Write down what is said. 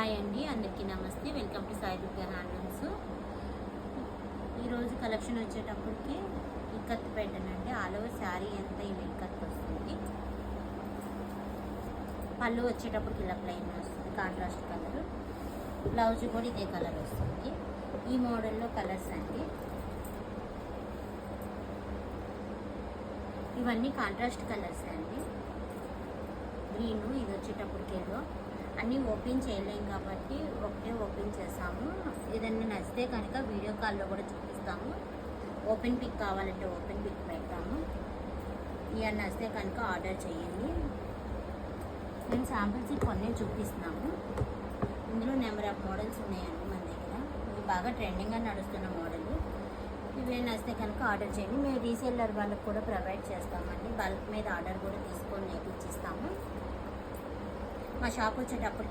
Hi అండి, అందరికీ నమస్తే. Welcome to Sai Durga handlooms. ఈరోజు కలెక్షన్ వచ్చేటప్పటికి ఇక్కత్ ప్యాటర్న్ అండి. ఆల్ ఓవర్ శారీ అంతా ఇవి ఇక్కత్ వస్తుంది. పళ్ళు వచ్చేటప్పటికి ఇలా ప్లెయిన్ వస్తుంది, కాంట్రాస్ట్ కలర్. బ్లౌజ్ కూడా ఇదే కలర్ వస్తుంది. ఈ మోడల్లో కలర్స్ అండి. ఇవన్నీ కాంట్రాస్ట్ కలర్స్ అండి. గ్రీన్, ఇది వచ్చేటప్పటికి ఏదో అన్నీ ఓపెన్ చేయలేం కాబట్టి ఒకటే ఓపెన్ చేసాము. ఏదన్నా నచ్చితే కనుక వీడియో కాల్లో కూడా చూపిస్తాము. ఓపెన్ పిక్ కావాలంటే ఓపెన్ పిక్ పెడతాము. ఇవన్నీ నచ్చితే కనుక ఆర్డర్ చేయండి. నేను శాంపిల్స్ కొన్ని చూపిస్తున్నాము. ఇందులో నెంబర్ ఆఫ్ మోడల్స్ ఉన్నాయండి మన దగ్గర. ఇవి బాగా ట్రెండింగ్గా నడుస్తున్న మోడల్. ఇవి నచ్చితే కనుక ఆర్డర్ చేయండి. మేము రీసేలర్ వాళ్ళకి కూడా ప్రొవైడ్ చేస్తామండి. బల్క్ మీద ఆర్డర్ కూడా తీసుకొని నేర్పించిస్తాము. మా షాప్ వచ్చేటప్పటికి